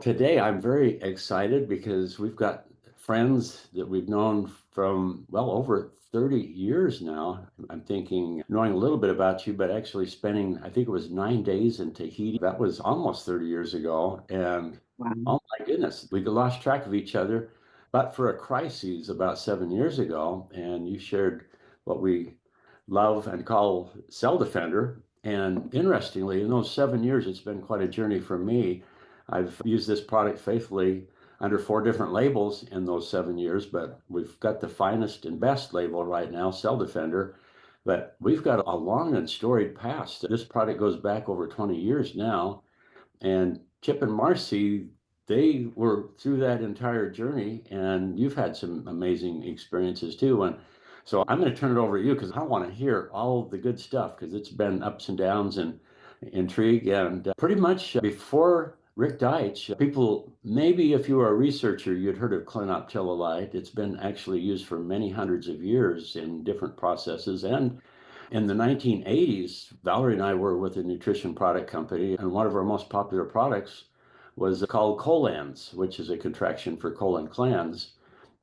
Today, I'm very excited because we've got friends that we've known from, well, over 30 years now. I'm thinking, knowing a little bit about you, but actually spending, I think it was 9 days in Tahiti. That was almost 30 years ago. And Wow. oh my goodness, we lost track of each other. But for a crisis about 7 years ago, and you shared what we love and call Cell Defender. And interestingly, in those 7 years, it's been quite a journey for me. I've used this product faithfully under 4 different labels in those 7 years, but we've got the finest and best label right now, Cell Defender. But we've got a long and storied past. This product goes back over 20 years now. And Chip and Marcy, they were through that entire journey, and you've had some amazing experiences too. And so I'm going to turn it over to you because I want to hear all the good stuff because it's been ups and downs and intrigue. And pretty much before Rik Deitsch, people, maybe if you were a researcher, you'd heard of clinoptilolite. It's been actually used for many hundreds of years in different processes. And in the 1980s, Valerie and I were with a nutrition product company, and one of our most popular products was called Colans, which is a contraction for colon cleanse.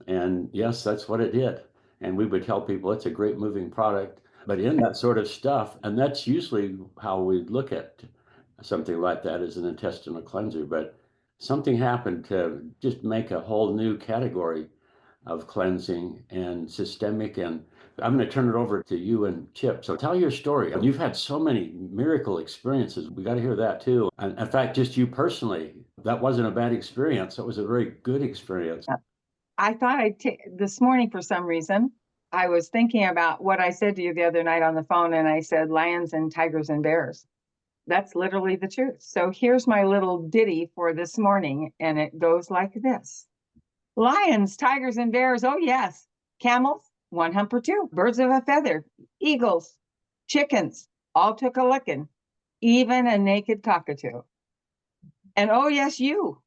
And yes, that's what it did. And we would tell people it's a great moving product, but in that sort of stuff, and that's usually how we look at something like that as an intestinal cleanser. But something happened to just make a whole new category of cleansing and systemic. And I'm going to turn it over to you and Chip. So tell your story. And you've had so many miracle experiences. We got to hear that too. And in fact, just you personally, that wasn't a bad experience. It was a very good experience. I thought I'd take this morning for some reason. I was thinking about what I said to you the other night on the phone, and I said lions and tigers and bears. That's literally the truth. So here's my little ditty for this morning, and it goes like this. Lions, tigers, and bears, oh yes. Camels, one hump or two. Birds of a feather, eagles, chickens, all took a licking, even a naked cockatoo. And oh yes, you.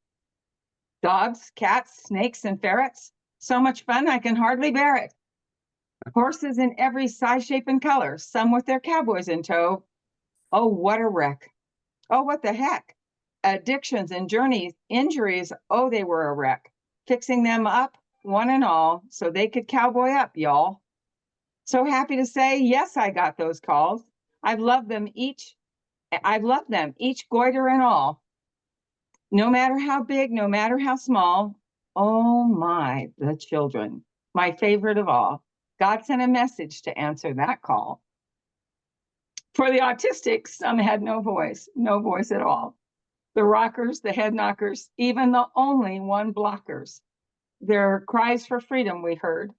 Dogs, cats, snakes, and ferrets. So much fun, I can hardly bear it. Horses in every size, shape, and color, some with their cowboys in tow. Oh, what a wreck. Oh, what the heck. Addictions and journeys, injuries, oh, they were a wreck. Fixing them up, one and all, so they could cowboy up, y'all. So happy to say, yes, I got those calls. I've loved them each, goiter and all. No matter how big, no matter how small. Oh my, the children, my favorite of all. God sent a message to answer that call. For the autistics, some had no voice at all. The rockers, the head knockers, even the only one blockers. Their cries for freedom we heard.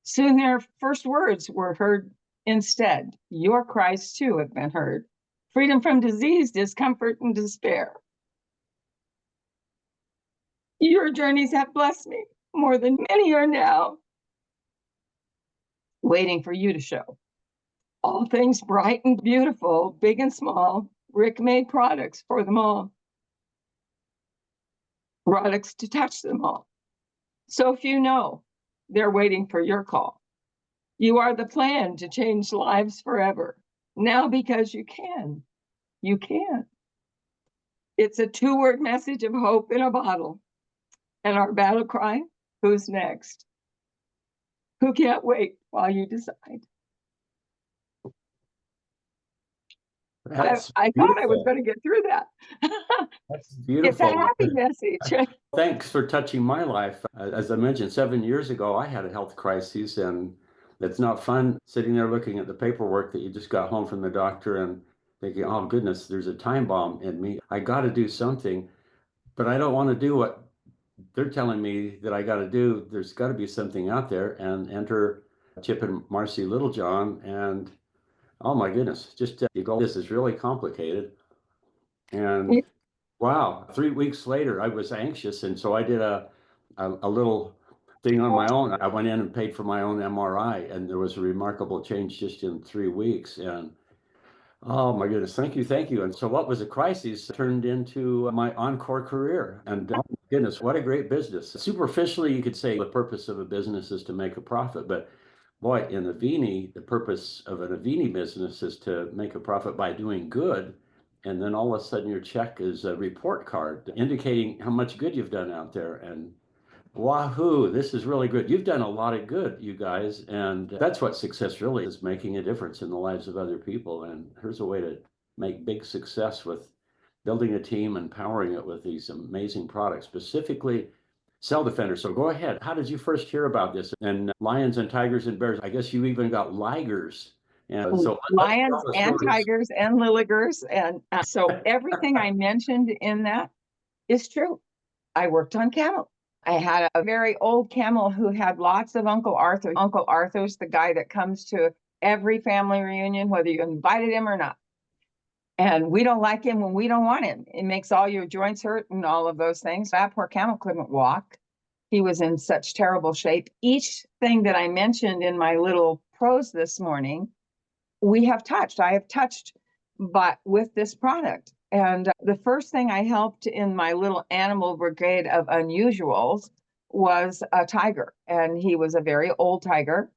Soon their first words were heard instead. Your cries too have been heard. Freedom from disease, discomfort, and despair. Your journeys have blessed me more than many are now waiting for you to show. All things bright and beautiful, big and small, Rik made products for them all. Products to touch them all. So few know they're waiting for your call. You are the plan to change lives forever. Now because you can. You can. It's a 2-word message of hope in a bottle. And our battle cry, who's next? Who can't wait while you decide? I thought I was going to get through that. That's It's a beautiful. happy message. Thanks for touching my life. As I mentioned, 7 years ago, I had a health crisis, and it's not fun sitting there looking at the paperwork that you just got home from the doctor and thinking, oh, goodness, there's a time bomb in me. I got to do something, but I don't want to do what they're telling me that I got to do. There's got to be something out there, and enter Chip and Marcy Littlejohn. And oh, my goodness, just you go, this is really complicated. And wow, 3 weeks later, I was anxious, and so I did a little thing on my own. I went in and paid for my own MRI, and there was a remarkable change just in 3 weeks. And oh my goodness, thank you, thank you. And so what was a crisis turned into my encore career. And oh my goodness, what a great business. Superficially, you could say the purpose of a business is to make a profit, but boy, in Avini, the purpose of an Avini business is to make a profit by doing good And then all of a sudden your check is a report card indicating how much good you've done out there. And wahoo, this is really good. You've done a lot of good, you guys. And that's what success really is, making a difference in the lives of other people. And here's a way to make big success with building a team and powering it with these amazing products, specifically Cell Defender. So go ahead. How did you first hear about this? And lions and tigers and bears. I guess you even got ligers. And so let's Lions tell the and stories. tigers and lilligers. And so everything I mentioned in that is true. I worked on camel. I had a very old camel who had lots of Uncle Arthur. Uncle Arthur's the guy that comes to every family reunion, whether you invited him or not. And we don't like him when we don't want him. It makes all your joints hurt and all of those things. That poor camel couldn't walk. He was in such terrible shape. Each thing that I mentioned in my little prose this morning, I have touched, but with this product. And the first thing I helped in my little animal brigade of unusuals was a tiger. And he was a very old tiger.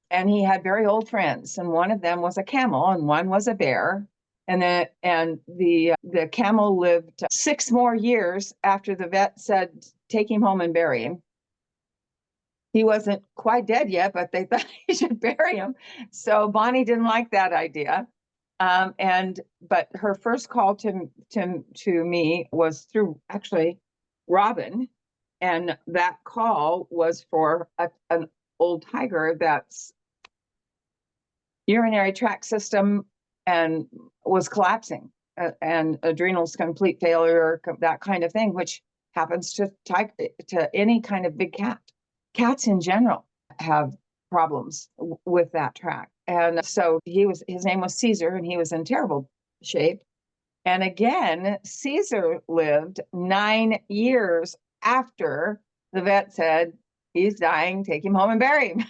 And he had very old friends. And one of them was a camel and one was a bear. And the camel lived 6 more years after the vet said, take him home and bury him. He wasn't quite dead yet, but they thought he should bury him. So Bonnie didn't like that idea. But her first call to me was through actually Robin. And that call was for an old tiger that's urinary tract system and was collapsing and adrenals complete failure, that kind of thing, which happens to any kind of big cat. Cats in general have problems with that tract. And so his name was Caesar, and he was in terrible shape. And again, Caesar lived 9 years after the vet said, he's dying, take him home and bury him.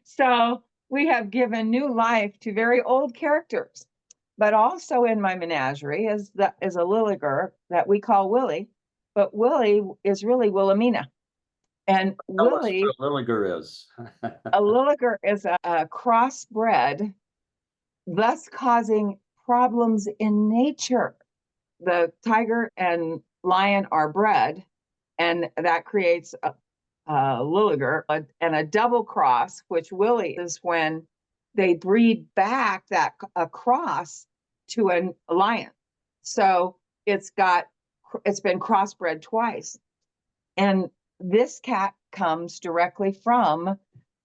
So we have given new life to very old characters. But also in my menagerie is a lilliger that we call Willie, but Willie is really Wilhelmina. And Willie, what a lilliger is. a lilliger is a crossbred, thus causing problems in nature. The tiger and lion are bred, and that creates a lilliger and a double cross, which Willie is when they breed back a cross to a lion. So it's been crossbred twice. And this cat comes directly from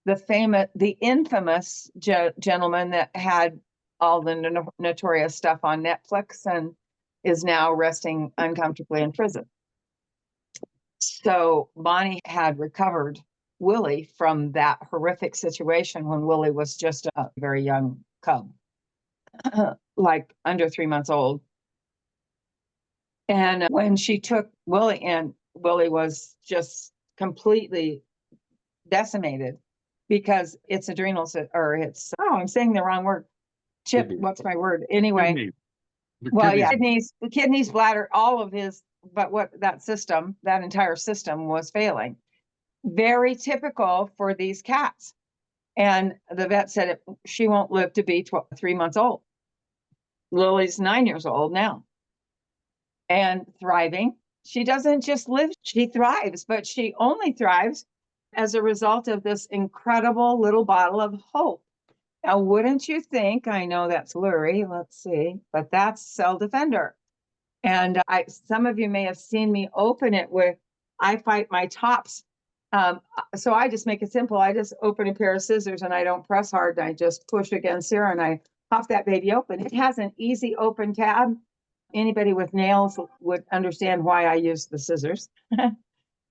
the infamous gentleman that had all the notorious stuff on Netflix and is now resting uncomfortably in prison. So Bonnie had recovered Willie from that horrific situation when Willie was just a very young cub, like under 3 months old. And when she took Willie in, Willie was just completely decimated because its adrenals I'm saying the wrong word. Chip, what's my word? Anyway. Kidneys, bladder, all of his, but that entire system was failing. Very typical for these cats. And the vet said she won't live to be 3 months old. Lily's 9 years old now and thriving. She doesn't just live, she thrives, but she only thrives as a result of this incredible little bottle of hope. Now, wouldn't you think, I know that's Lurie, let's see, but that's Cell Defender. And some of you may have seen me open it with, I fight my tops. So I just make it simple. I just open a pair of scissors and I don't press hard. And I just push against here and I pop that baby open. It has an easy open tab. Anybody with nails would understand why I use the scissors.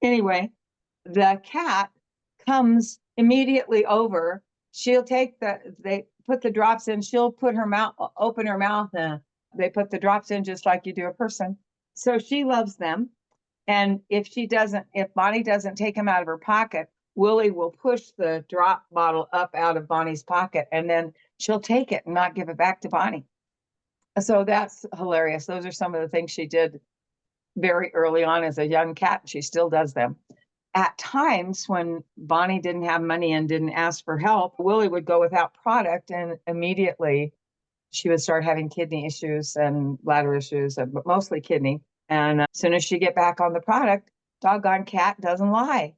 Anyway, the cat comes immediately over. She'll they put the drops in. She'll put open her mouth, and they put the drops in just like you do a person. So she loves them. And if Bonnie doesn't take them out of her pocket, Willie will push the drop bottle up out of Bonnie's pocket, and then she'll take it and not give it back to Bonnie. So that's hilarious. Those are some of the things she did very early on as a young cat. She still does them. At times when Bonnie didn't have money and didn't ask for help, Willie would go without product, and immediately she would start having kidney issues and bladder issues, but mostly kidney. And as soon as she get back on the product, doggone cat doesn't lie.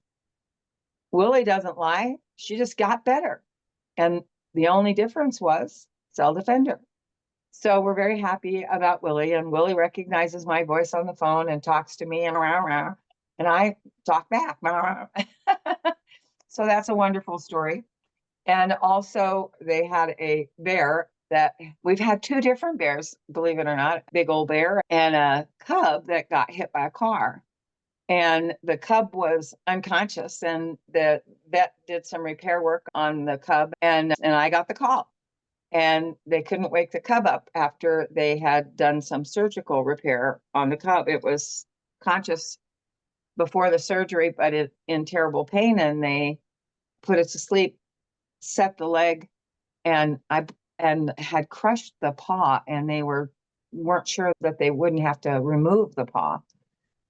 Willie doesn't lie. She just got better. And the only difference was Cell Defender. So we're very happy about Willie, and Willie recognizes my voice on the phone and talks to me, and I talk back. So that's a wonderful story. And also they had a bear that we've had two different bears, believe it or not, big old bear and a cub that got hit by a car. And the cub was unconscious, and the vet did some repair work on the cub, and I got the call. And they couldn't wake the cub up after they had done some surgical repair on the cub. It was conscious before the surgery, but in terrible pain, and they put it to sleep, set the leg, and had crushed the paw, and they weren't sure that they wouldn't have to remove the paw.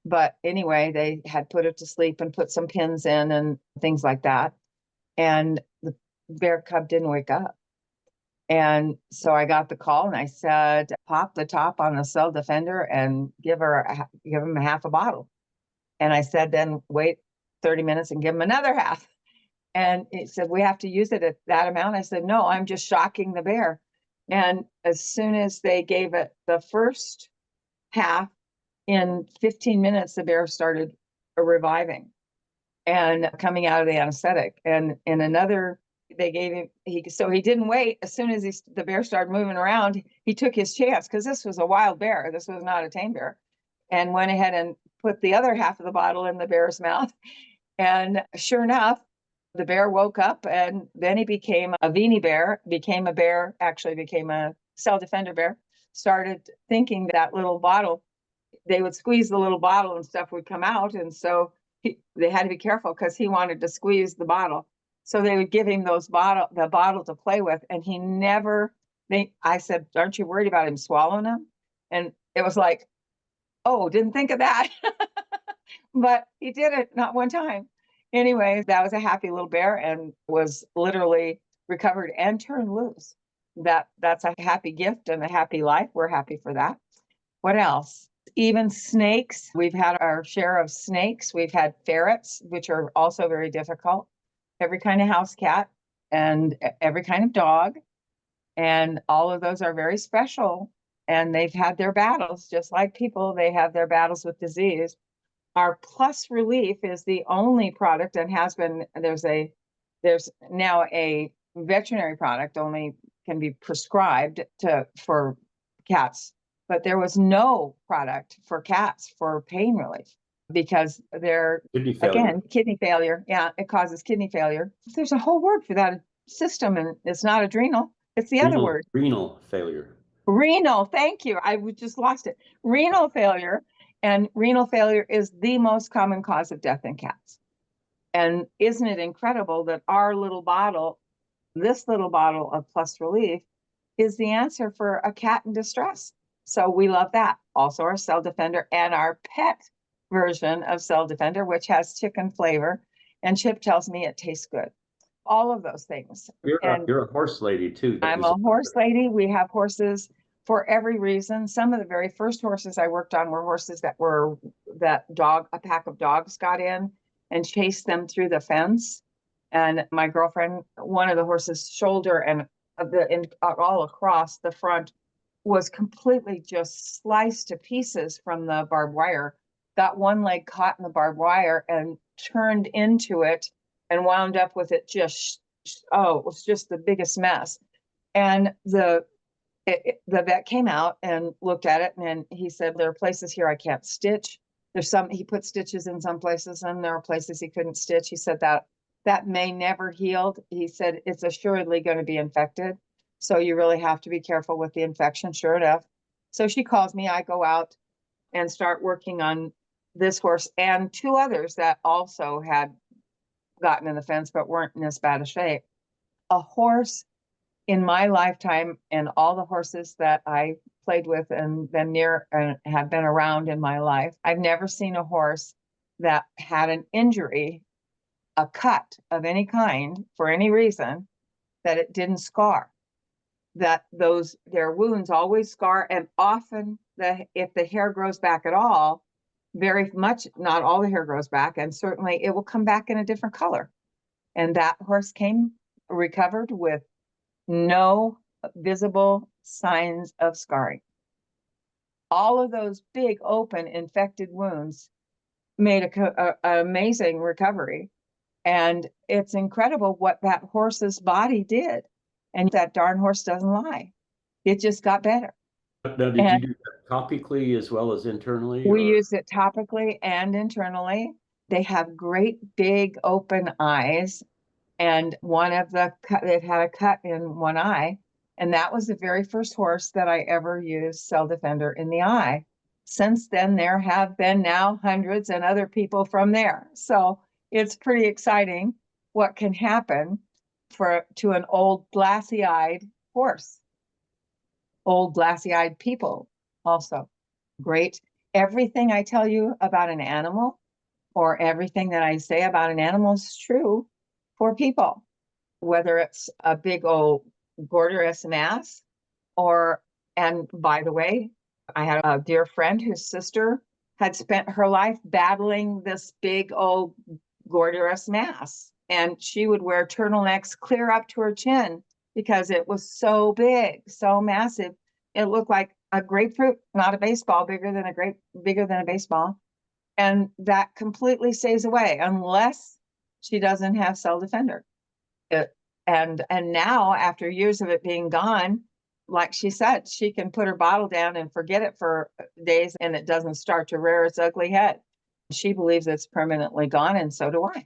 But anyway, they had put it to sleep and put some pins in and things like that. And the bear cub didn't wake up. And so I got the call and I said, pop the top on the Cell Defender and give him half a bottle. And I said, then wait 30 minutes and give him another half. And it said, we have to use it at that amount. I said, no, I'm just shocking the bear. And as soon as they gave it the first half, in 15 minutes, the bear started reviving and coming out of the anesthetic. And in another, they gave him, so he didn't wait. As soon as the bear started moving around, he took his chance, because this was a wild bear. This was not a tame bear. And went ahead and put the other half of the bottle in the bear's mouth. And sure enough, the bear woke up, and then he became a Avini bear, became a Cell Defender bear, started thinking that little bottle, they would squeeze the little bottle and stuff would come out. And so they had to be careful, because he wanted to squeeze the bottle. So they would give him the bottle to play with. And I said, aren't you worried about him swallowing them? And it was like, oh, didn't think of that. But he did it not one time. Anyway, that was a happy little bear and was literally recovered and turned loose. That's a happy gift and a happy life. We're happy for that. What else? Even snakes. We've had our share of snakes. We've had ferrets, which are also very difficult. Every kind of house cat and every kind of dog. And all of those are very special. And they've had their battles, just like people. They have their battles with disease. Our Plus Relief is the only product, and has been, there's now a veterinary product, only can be prescribed for cats, but there was no product for cats for pain relief, because they're, again, kidney failure. Yeah, it causes kidney failure. There's a whole word for that system, and it's not adrenal. It's the other word. Renal failure. Renal, thank you. I just lost it. Renal failure. And renal failure is the most common cause of death in cats. And isn't it incredible that our little bottle, this little bottle of Plus Relief, is the answer for a cat in distress? So we love that. Also our Cell Defender and our pet version of Cell Defender, which has chicken flavor. And Chip tells me it tastes good. All of those things. You're a horse lady too. I'm a horse lady. We have horses for every reason. Some of the very first horses I worked on were horses that a pack of dogs got in and chased them through the fence. And my girlfriend, one of the horse's shoulder and all across the front was completely just sliced to pieces from the barbed wire. Got one leg caught in the barbed wire and turned into it and wound up with it it was just the biggest mess. And the vet came out and looked at it, and he said, there are places here I can't stitch. He put stitches in some places, and there are places he couldn't stitch. He said that may never heal. He said, it's assuredly going to be infected. So you really have to be careful with the infection. Sure enough. So she calls me, I go out and start working on this horse and two others that also had gotten in the fence, but weren't in as bad a shape. A horse in my lifetime, and all the horses that I played with and been near and have been around in my life, I've never seen a horse that had an injury, a cut of any kind for any reason, that it didn't scar. that their wounds always scar, and often if the hair grows back at all, very much, not all the hair grows back, and certainly it will come back in a different color. And that horse recovered with no visible signs of scarring. All of those big open infected wounds made an amazing recovery. And it's incredible what that horse's body did. And that darn horse doesn't lie. It just got better. Now, did you do that topically as well as internally? We use it topically and internally. They have great big open eyes. And it had a cut in one eye. And that was the very first horse that I ever used Cell Defender in the eye. Since then, there have been now hundreds and other people from there. So it's pretty exciting what can happen to an old glassy-eyed horse. Old glassy-eyed people also. Great. Everything I tell you about an animal, or everything that I say about an animal, is true for people, whether it's a big old gorgeous mass and by the way, I had a dear friend whose sister had spent her life battling this big old gorgeous mass, and she would wear turtlenecks clear up to her chin because it was so big, so massive. It looked like a grapefruit, not a baseball, bigger than a baseball. And that completely stays away unless she doesn't have Cell Defender. And now, after years of it being gone, like she said, she can put her bottle down and forget it for days, and it doesn't start to rear its ugly head. She believes it's permanently gone, and so do I.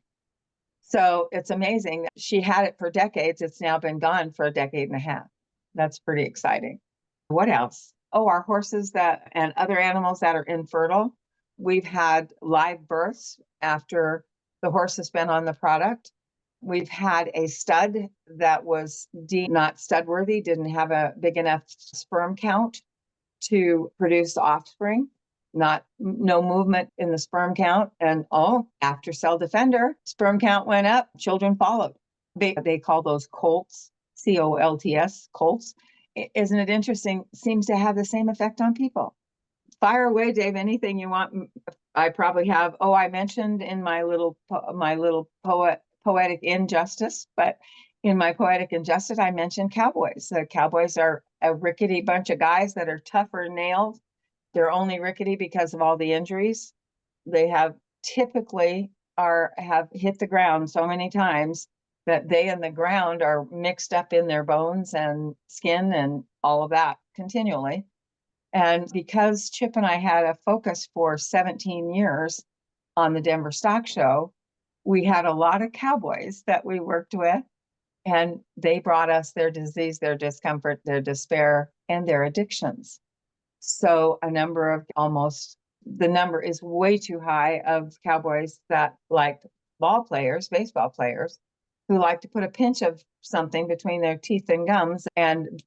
So it's amazing. She had it for decades. It's now been gone for a decade and a half. That's pretty exciting. What else? Oh, our horses and other animals that are infertile. We've had live births after the horse has been on the product. We've had a stud that was not stud worthy, didn't have a big enough sperm count to produce offspring, no movement in the sperm count. And after Cell Defender, sperm count went up, children followed. They call those colts, COLTS, colts. Isn't it interesting? Seems to have the same effect on people. Fire away, Dave, anything you want. I probably have. I mentioned in my little poetic injustice, but in my poetic injustice, I mentioned cowboys. The cowboys are a rickety bunch of guys that are tougher than nails. They're only rickety because of all the injuries. They have hit the ground so many times that they and the ground are mixed up in their bones and skin and all of that continually. And because Chip and I had a focus for 17 years on the Denver Stock Show, we had a lot of cowboys that we worked with, and they brought us their disease, their discomfort, their despair, and their addictions. So the number is way too high of cowboys that like baseball players, who like to put a pinch of something between their teeth and gums. And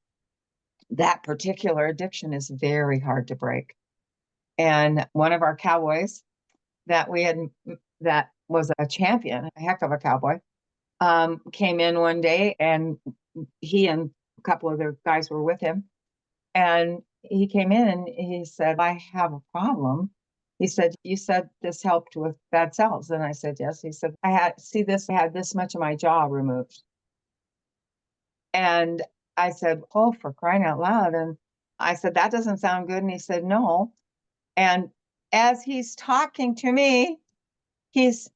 that particular addiction is very hard to break. And one of our cowboys that was a champion, a heck of a cowboy, came in one day, and he and a couple of other guys were with him. And he came in and he said, "I have a problem." He said, "You said this helped with bad cells." And I said, "Yes." He said, I had this much of my jaw removed." And I said, "Oh, for crying out loud." And I said, "That doesn't sound good." And he said, "No." And as he's talking to me, he's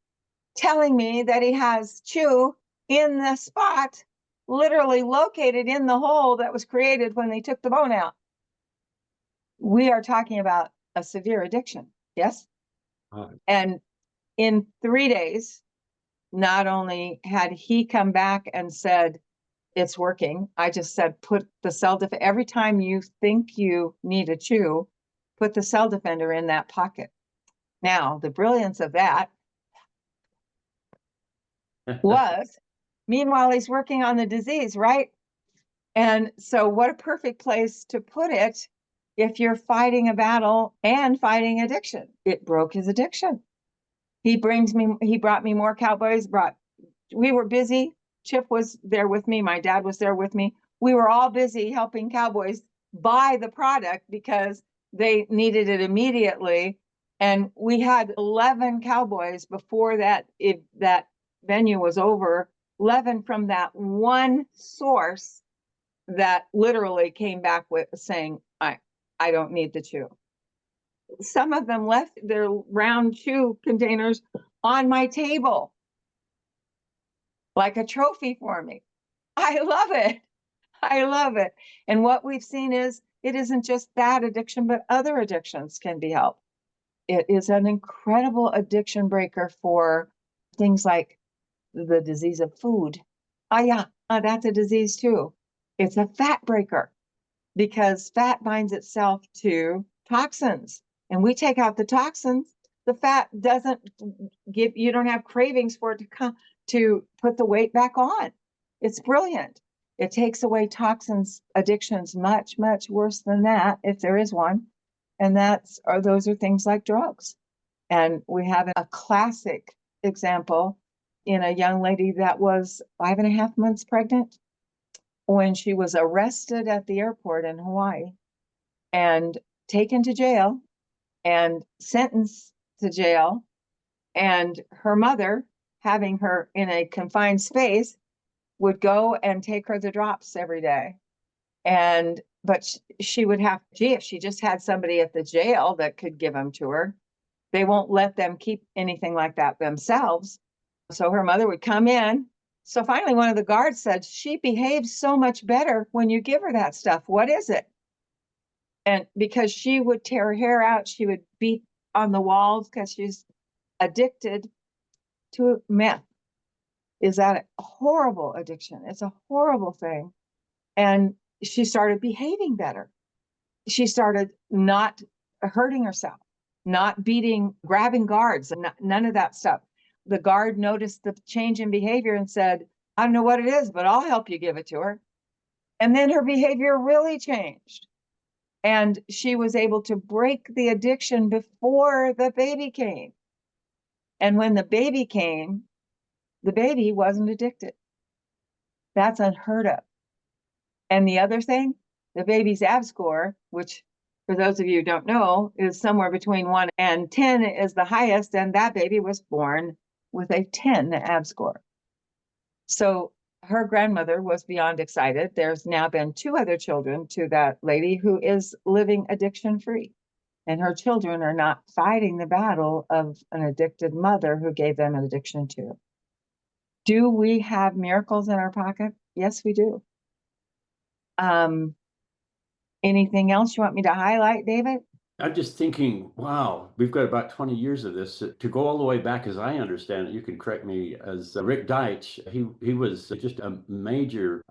telling me that he has chew in the spot, literally located in the hole that was created when they took the bone out. We are talking about a severe addiction. Yes. And in 3 days, not only had he come back and said, "It's working," I just said, put the Cell Defender, every time you think you need a chew, put the Cell Defender in that pocket. Now, the brilliance of that was, meanwhile, he's working on the disease, right? And so what a perfect place to put it if you're fighting a battle and fighting addiction. It broke his addiction. He brought me more cowboys, we were busy. Chip was there with me. My dad was there with me. we were all busy helping cowboys buy the product because they needed it immediately. And we had 11 cowboys before that venue was over, 11 from that one source that literally came back with saying, I don't need the chew. Some of them left their round chew containers on my table like a trophy for me. I love it. I love it. And what we've seen is it isn't just that addiction, but other addictions can be helped. It is an incredible addiction breaker for things like the disease of food. That's a disease too. It's a fat breaker because fat binds itself to toxins. And we take out the toxins, the fat doesn't you don't have cravings for it to put the weight back on. It's brilliant. It takes away toxins, addictions much, much worse than that, if there is one. And those are things like drugs. And we have a classic example in a young lady that was 5.5 months pregnant when she was arrested at the airport in Hawaii and taken to jail and sentenced to jail. And her mother, having her in a confined space, would go and take her the drops every day. But she would have, if she just had somebody at the jail that could give them to her, they won't let them keep anything like that themselves. So her mother would come in. So finally, one of the guards said, she behaves so much better when you give her that stuff. What is it? And because she would tear her hair out, she would beat on the walls because she's addicted to meth. Is that a horrible addiction? It's a horrible thing. And she started behaving better. She started not hurting herself, not grabbing guards, none of that stuff. The guard noticed the change in behavior and said, I don't know what it is, but I'll help you give it to her. And then her behavior really changed. And she was able to break the addiction before the baby came. And when the baby came, the baby wasn't addicted. That's unheard of. And the other thing, the baby's AB score, which for those of you who don't know, is somewhere between 1 and 10 is the highest. And that baby was born with a 10 AB score. So her grandmother was beyond excited. There's now been 2 other children to that lady who is living addiction free. And her children are not fighting the battle of an addicted mother who gave them an addiction too. Do we have miracles in our pocket? Yes, we do. Anything else you want me to highlight, David? I'm just thinking, wow, we've got about 20 years of this. To go all the way back, as I understand it, you can correct me, as Rik Deitsch, he was just a major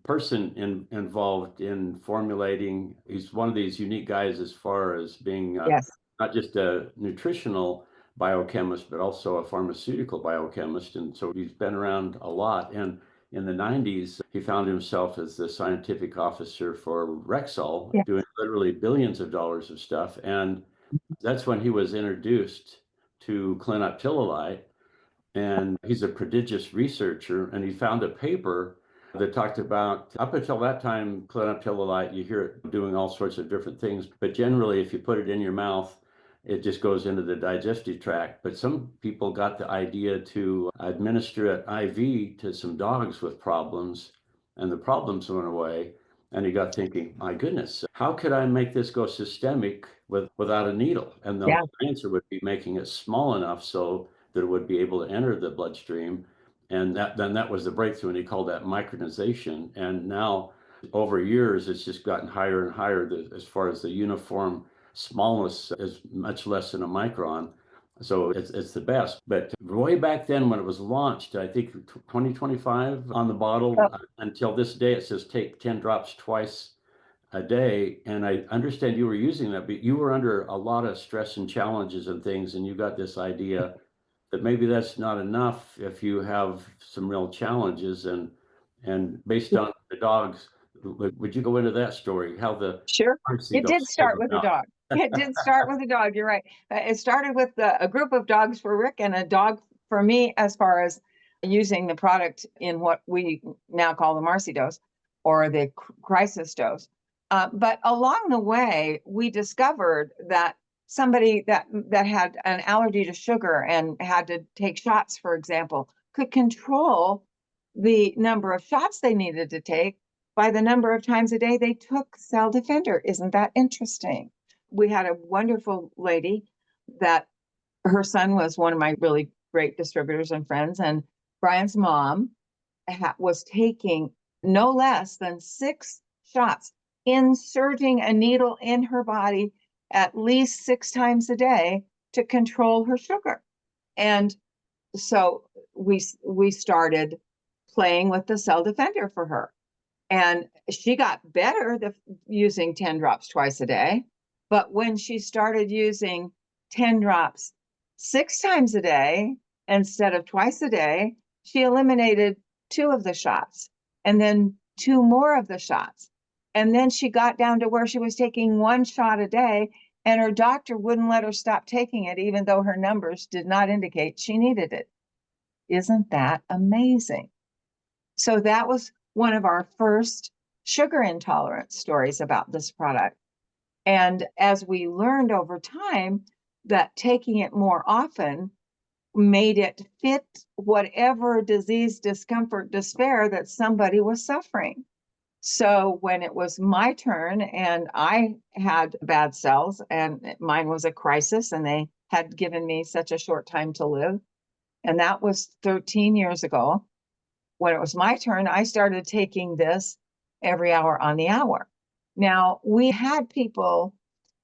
person involved in formulating. He's one of these unique guys as far as being Yes. not just a nutritional biochemist, but also a pharmaceutical biochemist. And so he's been around a lot. And in the 90s, he found himself as the scientific officer for Rexall, Yes. doing literally billions of dollars of stuff. And that's when he was introduced to clinoptilolite. And he's a prodigious researcher. And he found a paper that talked about, up until that time, clinoptilolite, you hear it doing all sorts of different things. But generally, if you put it in your mouth, it just goes into the digestive tract. But some people got the idea to administer it IV to some dogs with problems, and the problems went away. And he got thinking, my goodness, how could I make this go systemic without a needle? And the answer would be making it small enough so that it would be able to enter the bloodstream. And that was the breakthrough, and he called that micronization. And now, over years, it's just gotten higher and higher as far as the uniform smallness is much less than a micron. So it's the best. But way back then when it was launched, I think 2025 on the bottle, until this day, it says take 10 drops twice a day. And I understand you were using that, but you were under a lot of stress and challenges and things, and you got this idea that maybe that's not enough if you have some real challenges. And based on the dogs, would you go into that story? How the Sure. It did start with a dog. It did start with a dog. You're right. It started with a group of dogs for Rik and a dog for me, as far as using the product in what we now call the Marcy dose. or the crisis dose. But along the way, we discovered that somebody that had an allergy to sugar and had to take shots, for example, could control the number of shots they needed to take by the number of times a day they took Cell Defender. Isn't that interesting? We had a wonderful lady that her son was one of my really great distributors and friends, and Brian's mom was taking no less than 6 shots, inserting a needle in her body at least 6 times a day to control her sugar. And so we started playing with the Cell Defender for her. And she got better using 10 drops twice a day. But when she started using 10 drops 6 times a day instead of twice a day, she eliminated 2 of the shots and then 2 more of the shots. And then she got down to where she was taking 1 shot a day, and her doctor wouldn't let her stop taking it, even though her numbers did not indicate she needed it. Isn't that amazing? So that was one of our first sugar intolerance stories about this product. And as we learned over time that taking it more often made it fit whatever disease, discomfort, despair that somebody was suffering. So when it was my turn and I had bad cells, and mine was a crisis, and they had given me such a short time to live, and that was 13 years ago. When it was my turn, I started taking this every hour on the hour. Now, we had people,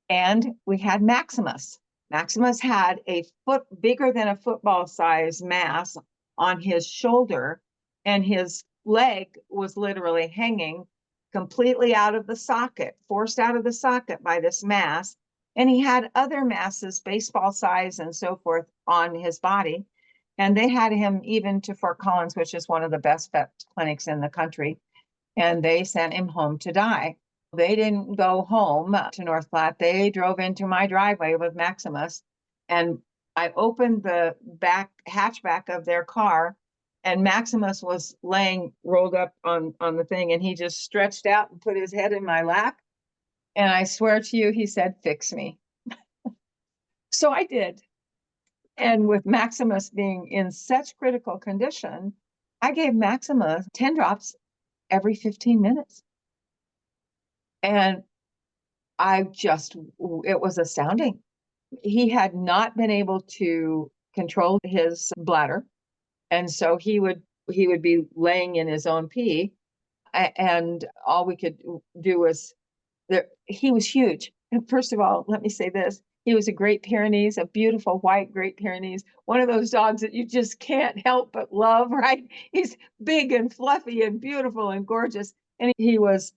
and we had Maximus. Maximus had a foot bigger than a football size mass on his shoulder, and his leg was literally hanging completely out of the socket, forced out of the socket by this mass. And he had other masses, baseball size and so forth, on his body. And they had him even to Fort Collins, which is one of the best vet clinics in the country. And they sent him home to die. They didn't go home to North Platte. They drove into my driveway with Maximus. And I opened the back hatchback of their car, and Maximus was laying rolled up on the thing, and he just stretched out and put his head in my lap. And I swear to you, he said, "Fix me." So I did. And with Maximus being in such critical condition, I gave Maximus 10 drops every 15 minutes. And it was astounding. He had not been able to control his bladder. And so he would be laying in his own pee. And all we could do was, he was huge. And first of all, let me say this. He was a Great Pyrenees, a beautiful white Great Pyrenees, one of those dogs that you just can't help but love, right? He's big and fluffy and beautiful and gorgeous. And he was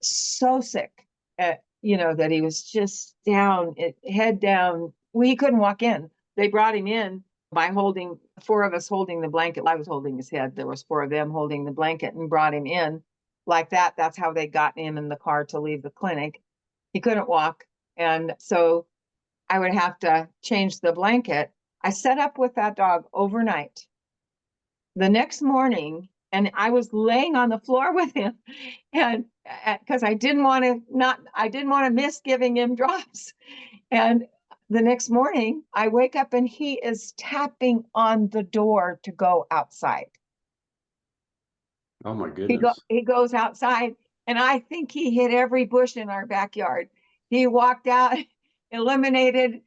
so sick, that he was just down, head down. He couldn't walk in. They brought him in by holding, 4 of us holding the blanket. I was holding his head. There was 4 of them holding the blanket and brought him in like that. That's how they got him in the car to leave the clinic. He couldn't walk. And so I would have to change the blanket. I set up with that dog overnight. The next morning, and I was laying on the floor with him, and because I didn't want to miss giving him drops. And the next morning, I wake up and he is tapping on the door to go outside. Oh my goodness. He goes outside, and I think he hit every bush in our backyard. He walked out, eliminated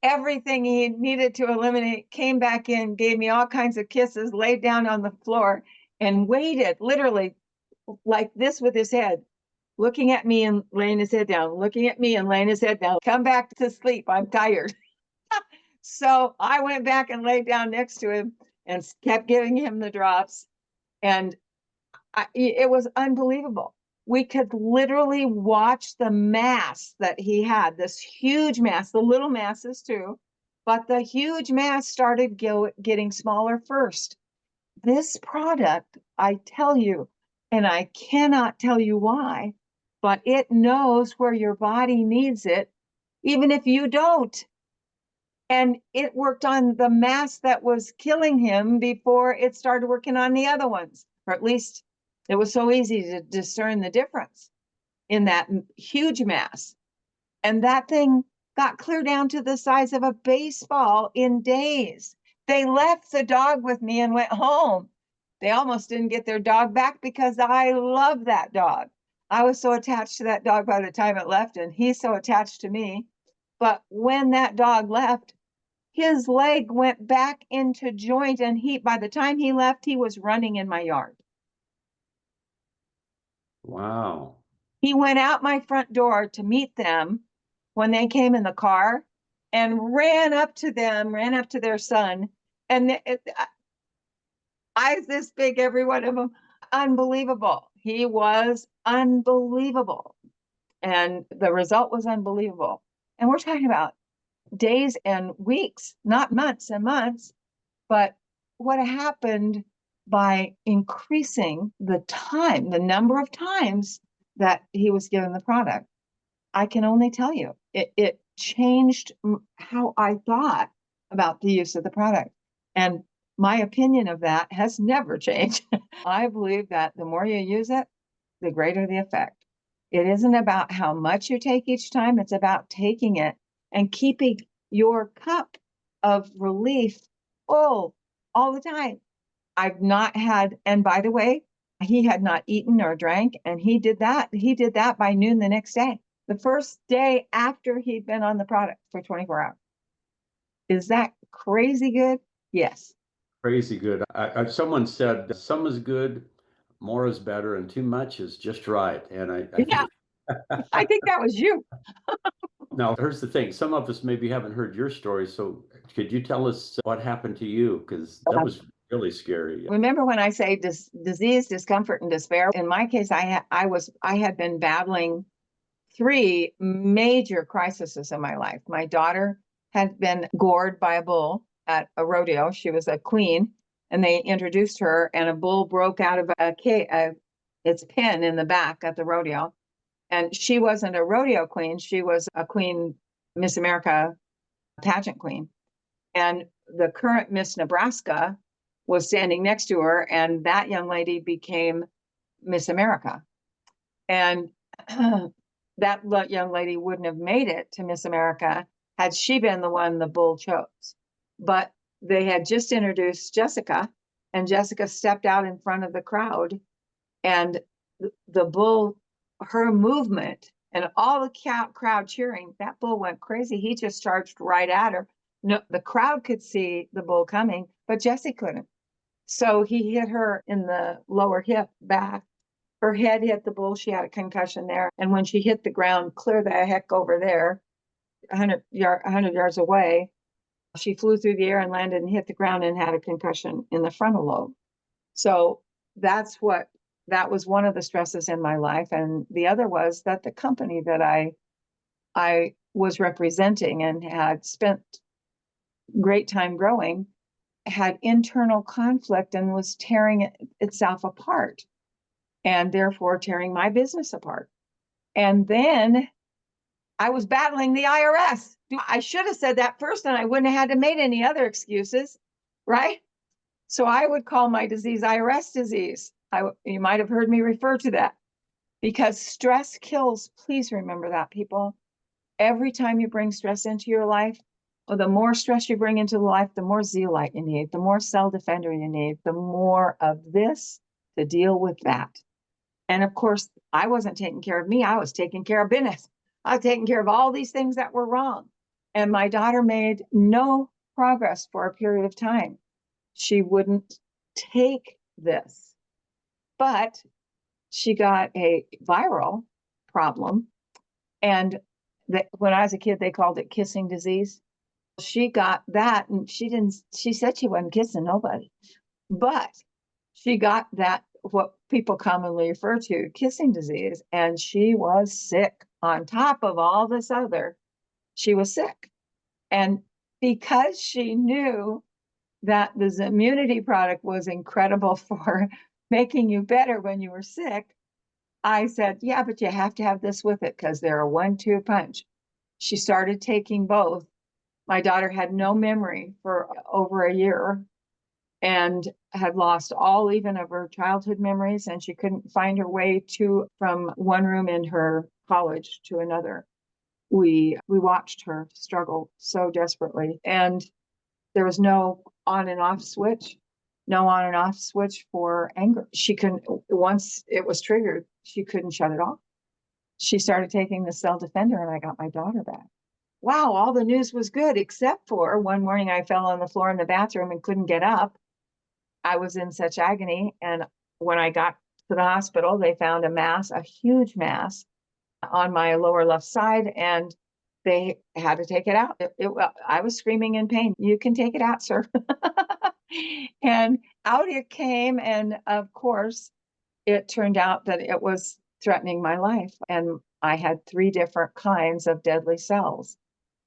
everything he needed to eliminate, came back in, gave me all kinds of kisses, laid down on the floor, and waited literally like this with his head, looking at me and laying his head down, looking at me and laying his head down. Come back to sleep. I'm tired. So I went back and laid down next to him and kept giving him the drops. And it was unbelievable. We could literally watch the mass that he had, this huge mass, the little masses too, but the huge mass started getting smaller first. This product, I tell you, and I cannot tell you why, but it knows where your body needs it, even if you don't. And it worked on the mass that was killing him before it started working on the other ones, or at least It was so easy to discern the difference in that huge mass. And that thing got clear down to the size of a baseball in days. They left the dog with me and went home. They almost didn't get their dog back because I love that dog. I was so attached to that dog by the time it left, and he's so attached to me. But when that dog left, his leg went back into joint, and by the time he left, he was running in my yard. Wow. He went out my front door to meet them when they came in the car and ran up to them, ran up to their son. And eyes this big, every one of them. Unbelievable. He was unbelievable. And the result was unbelievable. And we're talking about days and weeks, not months and months, but what happened by increasing the time, the number of times that he was given the product. I can only tell you, it changed how I thought about the use of the product. And my opinion of that has never changed. I believe that the more you use it, the greater the effect. It isn't about how much you take each time, it's about taking it and keeping your cup of relief full all the time. I've not had, and by the way, he had not eaten or drank, and he did that. He did that by noon the next day, the first day after he'd been on the product for 24 hours. Is that crazy good? Yes. Crazy good. Someone said some is good, more is better, and too much is just right. And I Yeah, think I think that was you. now here's the thing. Some of us maybe haven't heard your story. So could you tell us what happened to you? Because that was really scary. Remember when I say disease, discomfort, and despair? In my case, I had been battling 3 major crises in my life. My daughter had been gored by a bull at a rodeo. She was a queen, and they introduced her, and a bull broke out of its pen in the back at the rodeo. And she wasn't a rodeo queen. She was a queen, Miss America pageant queen. And the current Miss Nebraska was standing next to her, and that young lady became Miss America. And that young lady wouldn't have made it to Miss America had she been the one the bull chose. But they had just introduced Jessica, and Jessica stepped out in front of the crowd, and the bull, her movement and all the crowd cheering, that bull went crazy. He just charged right at her. No, the crowd could see the bull coming, but Jessie couldn't. So he hit her in the lower hip back. Her head hit the bull. She had a concussion there. And when she hit the ground, clear the heck over there, 100 yards away, she flew through the air and landed and hit the ground and had a concussion in the frontal lobe. So that was one of the stresses in my life. And the other was that the company that I was representing and had spent great time growing had internal conflict and was tearing itself apart, and therefore tearing my business apart. And then I was battling the IRS. I should have said that first, and I wouldn't have had to make any other excuses, right? So I would call my disease IRS disease. You might have heard me refer to that, because stress kills. Please remember that, people. Every time you bring stress into your life, or the more stress you bring into life, the more zeolite you need, the more cell defender you need, the more of this to deal with that. And of course, I wasn't taking care of me. I was taking care of business. I was taking care of all these things that were wrong. And my daughter made no progress for a period of time. She wouldn't take this, but she got a viral problem. And when I was a kid, they called it kissing disease. She got that, and she said she wasn't kissing nobody, but she got that, what people commonly refer to, kissing disease, and she was sick. On top of all this other, she was sick. And because she knew that this immunity product was incredible for making you better when you were sick, I said, yeah, but you have to have this with it because they're a 1-2 punch. She started taking both. My daughter had no memory for over a year. and had lost all even of her childhood memories, and she couldn't find her way from one room in her college to another. We watched her struggle so desperately, and there was no on and off switch, for anger. She couldn't, once it was triggered, she couldn't shut it off. She started taking the Cell Defender, and I got my daughter back. Wow, all the news was good, except for one morning I fell on the floor in the bathroom and couldn't get up. I was in such agony, and when I got to the hospital, they found a huge mass on my lower left side, and they had to take it out. I was screaming in pain. You can take it out, sir. And out it came, and of course, it turned out that it was threatening my life, and I had 3 different kinds of deadly cells.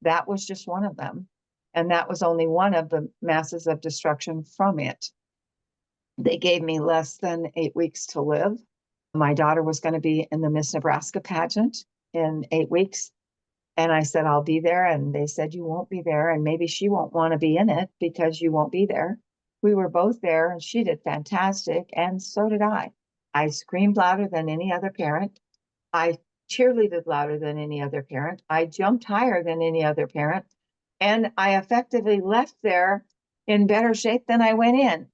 That was just one of them, and that was only one of the masses of destruction from it. They gave me less than 8 weeks to live. My daughter was going to be in the Miss Nebraska pageant in 8 weeks. And I said, I'll be there. And they said, you won't be there. And maybe she won't want to be in it because you won't be there. We were both there, and she did fantastic. And so did I. I screamed louder than any other parent. I cheerleaded louder than any other parent. I jumped higher than any other parent. And I effectively left there in better shape than I went in.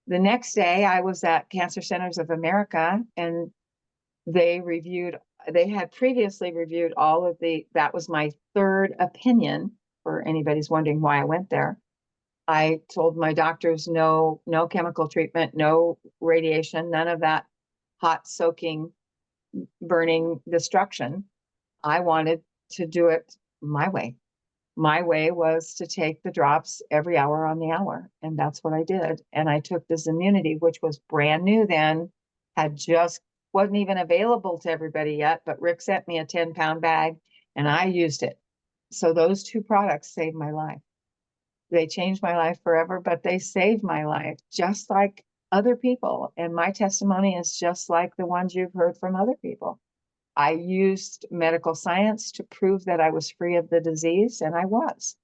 The next day, I was at Cancer Centers of America, and they had previously reviewed that was my 3rd opinion, for anybody's wondering why I went there. I told my doctors no chemical treatment, no radiation, none of that hot, soaking, burning destruction. I wanted to do it my way. My way was to take the drops every hour on the hour. And that's what I did. And I took this immunity, which was brand new then, wasn't even available to everybody yet, but Rik sent me a 10-pound bag and I used it. So those 2 products saved my life. They changed my life forever, but they saved my life just like other people. And my testimony is just like the ones you've heard from other people. I used medical science to prove that I was free of the disease, and I was.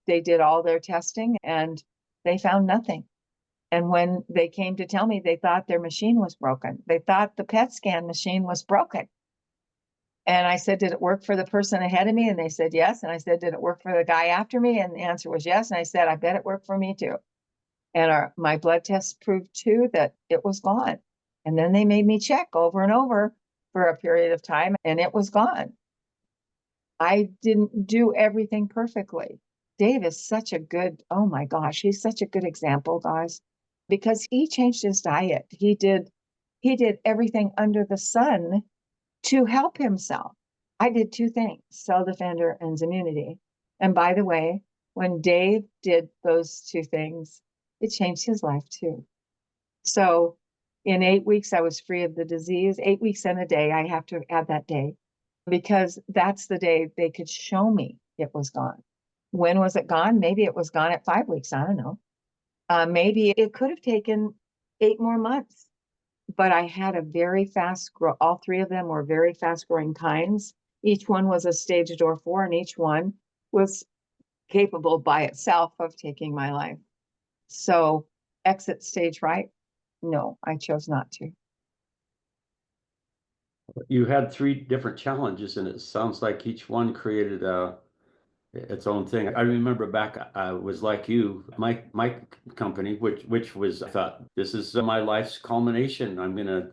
They did all their testing and they found nothing. And when they came to tell me, they thought their machine was broken. They thought the PET scan machine was broken. And I said, did it work for the person ahead of me? And they said, yes. And I said, did it work for the guy after me? And the answer was yes. And I said, I bet it worked for me too. And my blood tests proved too that it was gone. And then they made me check over and over for a period of time, and it was gone. I didn't do everything perfectly. Dave is oh my gosh, he's such a good example, guys, because he changed his diet. He did everything under the sun to help himself. I did 2 things, Cell Defender and Immunity. And by the way, when Dave did those 2 things, it changed his life too. So in 8 weeks, I was free of the disease. 8 weeks and a day, I have to add that day, because that's the day they could show me it was gone. When was it gone? Maybe it was gone at 5 weeks. I don't know. Maybe it could have taken 8 more months, but I had a very fast grow. All 3 of them were very fast growing kinds. Each one was a stage door 4, and each one was capable by itself of taking my life. So exit stage right? No, I chose not to. You had 3 different challenges, and it sounds like each one created its own thing. I remember back, I was like you, my company, which was, I thought, this is my life's culmination.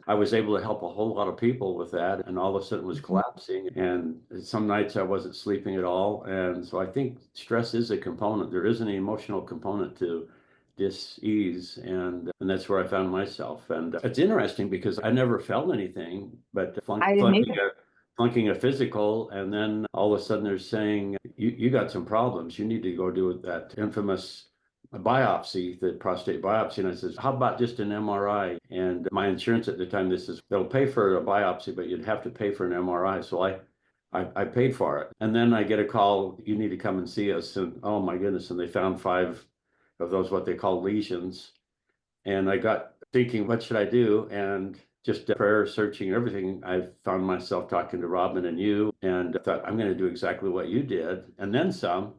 I was able to help a whole lot of people with that, and all of a sudden it was collapsing. And some nights I wasn't sleeping at all. And so I think stress is a component. There is an emotional component to dis-ease, and that's where I found myself. And it's interesting because I never felt anything, but I didn't either. flunking a physical, and then all of a sudden they're saying, you got some problems, you need to go do that infamous biopsy, the prostate biopsy. And I says, how about just an MRI? And my insurance at the time, they'll pay for a biopsy, but you'd have to pay for an MRI. So I paid for it. And then I get a call, you need to come and see us. And oh my goodness, and they found 5 of those, what they call lesions. And I got thinking, what should I do? And just prayer, searching, everything, I found myself talking to Robin and you, and thought, I'm going to do exactly what you did, and then some.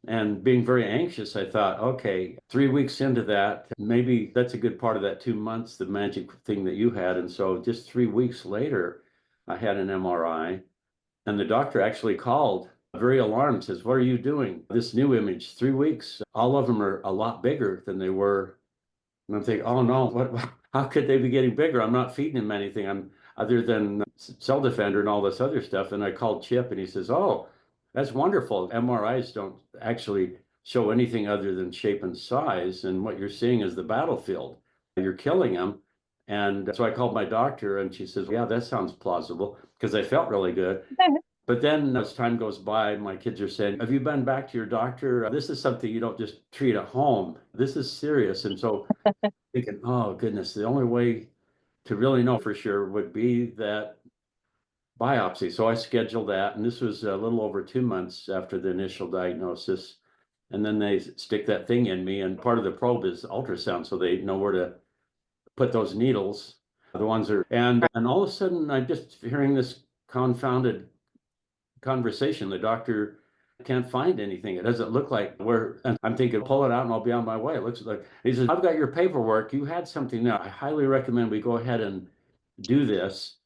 And being very anxious, I thought, okay, 3 weeks into that, maybe that's a good part of that 2 months, the magic thing that you had. And so just 3 weeks later, I had an MRI, and the doctor actually called, very alarmed, says, "What are you doing? This new image, 3 weeks, all of them are a lot bigger than they were." And I'm thinking, oh no, how could they be getting bigger? I'm not feeding him anything. I'm other than Cell Defender and all this other stuff. And I called Chip and he says, "Oh, that's wonderful. MRIs don't actually show anything other than shape and size. And what you're seeing is the battlefield. You're killing them." And so I called my doctor and she says, "Yeah, that sounds plausible," because I felt really good. But then as time goes by, my kids are saying, "Have you been back to your doctor? This is something you don't just treat at home. This is serious." And so thinking, oh goodness, the only way to really know for sure would be that biopsy. So I scheduled that, and this was a little over 2 months after the initial diagnosis. And then they stick that thing in me, and part of the probe is ultrasound, so they know where to put those needles, the ones that are, and all of a sudden I'm just hearing this confounded conversation. The doctor can't find anything. It doesn't look like where, and I'm thinking, pull it out and I'll be on my way. It looks like, he says, "I've got your paperwork. You had something there. I highly recommend we go ahead and do this."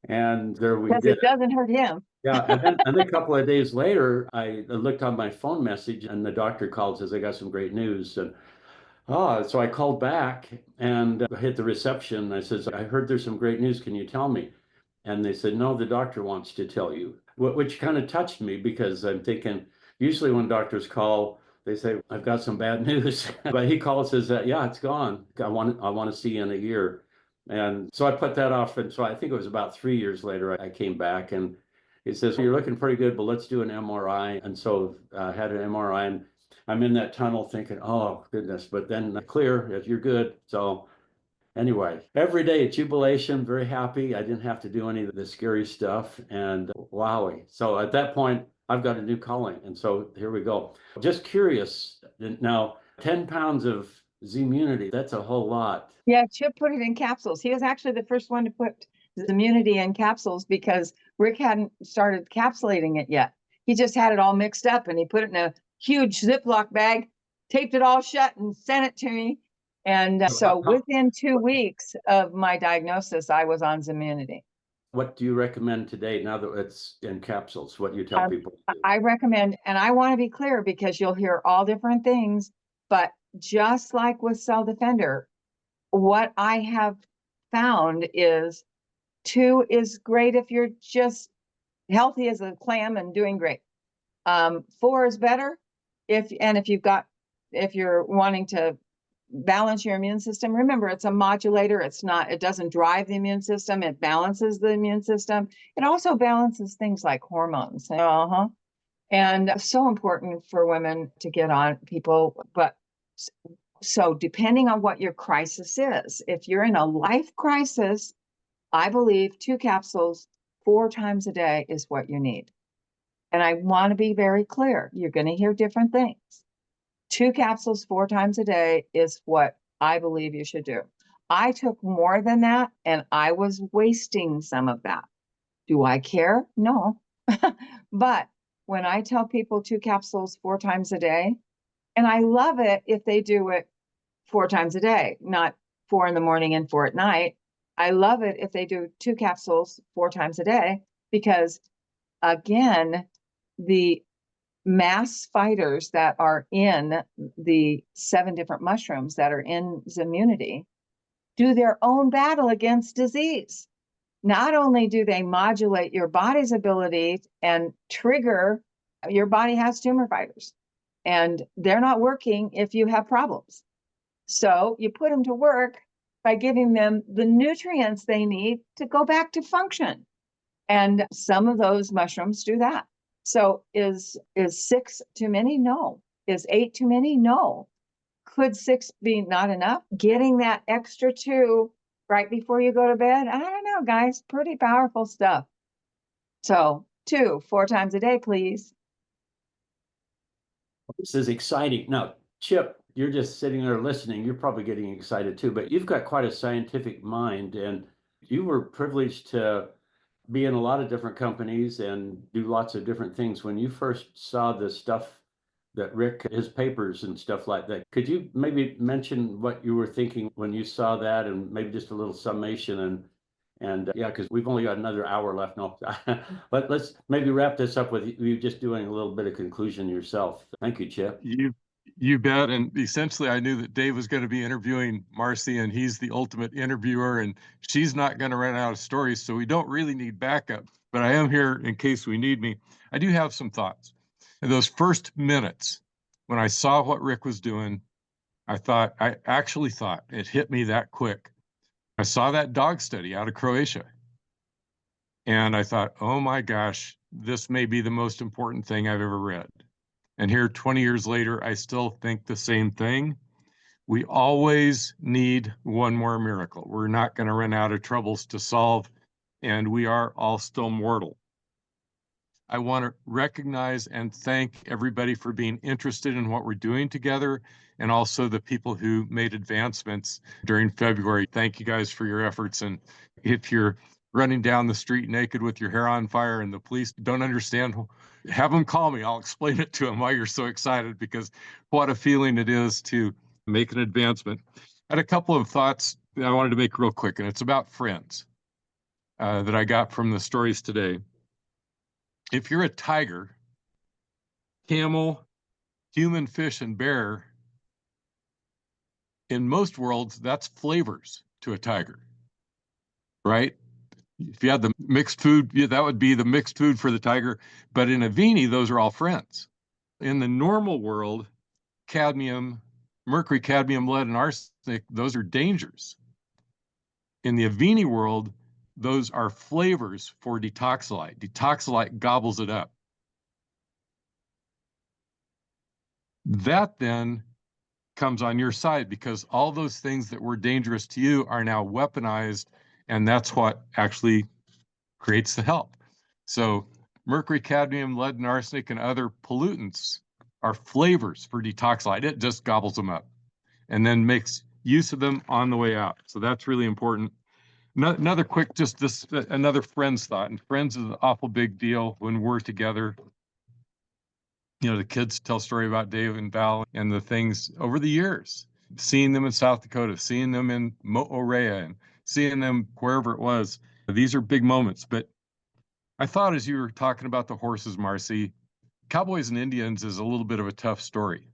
And there we Because did it it. doesn't hurt him. Yeah. And then a couple of days later, I looked on my phone message and the doctor called, says, "I got some great news." And so I called back and hit the reception. I says, "I heard there's some great news. Can you tell me?" And they said, "No, the doctor wants to tell you," which kind of touched me because I'm thinking, usually when doctors call, they say, "I've got some bad news." But he calls, says that, "Yeah, it's gone. I want to see you in a year." And so I put that off. And so I think it was about 3 years later, I came back and he says, "You're looking pretty good, but let's do an MRI." And so I had an MRI, and I'm in that tunnel thinking, oh goodness, but then clear, if you're good. So anyway, every day jubilation, very happy. I didn't have to do any of the scary stuff, and wowie. So at that point, I've got a new calling. And so here we go. Just curious now, 10 pounds of Zimmunity, that's a whole lot. Yeah, Chip put it in capsules. He was actually the first one to put the immunity in capsules because Rik hadn't started capsulating it yet. He just had it all mixed up and he put it in a huge Ziploc bag, taped it all shut, and sent it to me. And so within 2 weeks of my diagnosis, I was on Zimmunity. What do you recommend today now that it's in capsules? What do you tell people to do? I recommend, and I want to be clear because you'll hear all different things, but just like with Cell Defender, what I have found is 2 is great if you're just healthy as a clam and doing great. 4 is better if you're wanting to balance your immune system. Remember, it's a modulator. It doesn't drive the immune system. It balances the immune system. It also balances things like hormones. And so important for women to get on people. But so depending on what your crisis is, if you're in a life crisis, I believe 2 capsules 4 times a day is what you need. And I want to be very clear. You're going to hear different things. 2 capsules 4 times a day is what I believe you should do. I took more than that and I was wasting some of that. Do I care? No. But when I tell people 2 capsules 4 times a day, and I love it if they do it 4 times a day, not 4 in the morning and 4 at night. I love it if they do 2 capsules 4 times a day because, again, the mass fighters that are in the 7 different mushrooms that are in Zimmunity do their own battle against disease. Not only do they modulate your body's ability and trigger, your body has tumor fighters, and they're not working if you have problems. So you put them to work by giving them the nutrients they need to go back to function. And some of those mushrooms do that. So is 6 too many? No. Is 8 too many? No. Could 6 be not enough? Getting that extra 2 right before you go to bed? I don't know, guys. Pretty powerful stuff. So 2, 4 times a day, please. This is exciting. Now, Chip, you're just sitting there listening. You're probably getting excited too, but you've got quite a scientific mind, and you were privileged to be in a lot of different companies and do lots of different things. When you first saw the stuff that Rik, his papers and stuff like that. Could you maybe mention what you were thinking when you saw that, and maybe just a little summation? And yeah, because we've only got another hour left now. But let's maybe wrap this up with you just doing a little bit of conclusion yourself. Thank you, Chip. You bet. And essentially, I knew that Dave was going to be interviewing Marcy, and he's the ultimate interviewer, and she's not going to run out of stories. So we don't really need backup, but I am here in case we need me. I do have some thoughts. In those first minutes, when I saw what Rik was doing, I actually thought it hit me that quick. I saw that dog study out of Croatia, and I thought, oh my gosh, this may be the most important thing I've ever read. And here, 20 years later, I still think the same thing. We always need one more miracle. We're not going to run out of troubles to solve, and we are all still mortal. I want to recognize and thank everybody for being interested in what we're doing together, and also the people who made advancements during February. Thank you guys for your efforts. And if you're running down the street naked with your hair on fire and the police don't understand, have them call me. I'll explain it to them why you're so excited, because what a feeling it is to make an advancement. I had a couple of thoughts that I wanted to make real quick, and it's about friends that I got from the stories today. If you're a tiger, camel, human, fish, and bear, in most worlds, that's flavors to a tiger, right? If you had the mixed food, yeah, that would be the mixed food for the tiger. But in Avini, those are all friends. In the normal world, cadmium, mercury, cadmium, lead, and arsenic, those are dangers. In the Avini world, those are flavors for detoxylite. Detoxylite gobbles it up. That then comes on your side, because all those things that were dangerous to you are now weaponized, and that's what actually creates the help. So mercury, cadmium, lead, and arsenic and other pollutants are flavors for detoxylite. It just gobbles them up and then makes use of them on the way out. So that's really important. Another quick, just this, another friends thought, and friends is an awful big deal when we're together. You know, the kids tell a story about Dave and Val and the things over the years, seeing them in South Dakota, seeing them in Moorea, and seeing them wherever it was. These are big moments. But I thought, as you were talking about the horses, Marcy, Cowboys and Indians is a little bit of a tough story.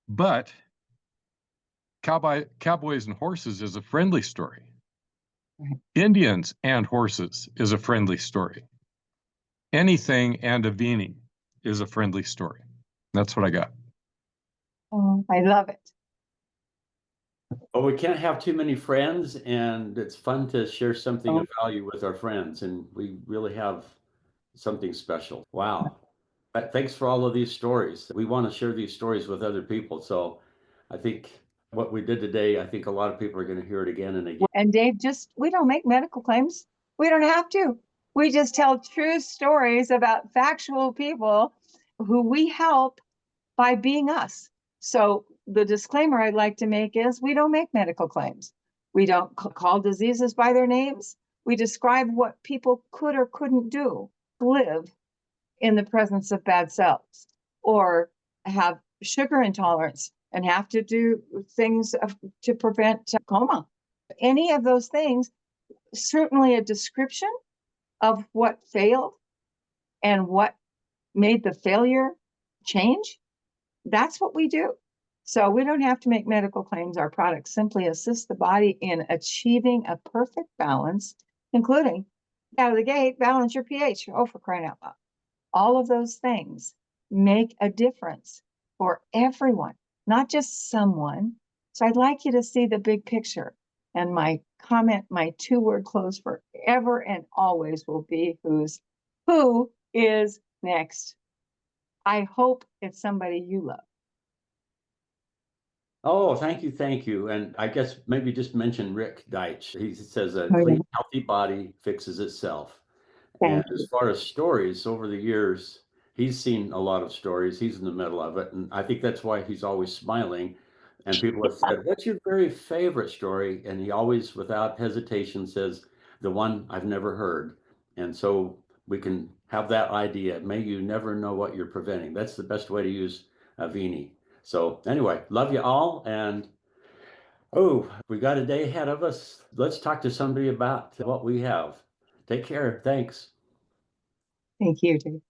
But Cowboys and horses is a friendly story. Indians and horses is a friendly story. Anything and Avini is a friendly story. That's what I got. Oh, I love it. Well, we can't have too many friends, and it's fun to share something of value with our friends, and we really have something special. Wow. Thanks for all of these stories. We want to share these stories with other people. So I think what we did today, I think a lot of people are going to hear it again and again. And Dave, we don't make medical claims. We don't have to. We just tell true stories about factual people who we help by being us. So the disclaimer I'd like to make is we don't make medical claims. We don't call diseases by their names. We describe what people could or couldn't do, live in the presence of bad cells, or have sugar intolerance and have to do things to prevent coma. Any of those things, certainly a description of what failed and what made the failure change. That's what we do. So we don't have to make medical claims. Our products simply assist the body in achieving a perfect balance, including out of the gate, balance your pH. Oh, for crying out loud. All of those things make a difference for everyone, not just someone. So I'd like you to see the big picture. And my comment, my 2-word close forever and always will be who is next. I hope it's somebody you love. Oh, thank you, thank you. And I guess maybe just mention Rik Deitsch. He says a clean, healthy body fixes itself. And as far as stories over the years, he's seen a lot of stories. He's in the middle of it. And I think that's why he's always smiling. And people have said, what's your very favorite story? And he always, without hesitation, says, the one I've never heard. And so we can have that idea. May you never know what you're preventing. That's the best way to use Avini. So anyway, love you all. And oh, we got a day ahead of us. Let's talk to somebody about what we have. Take care. Thanks. Thank you, Dave.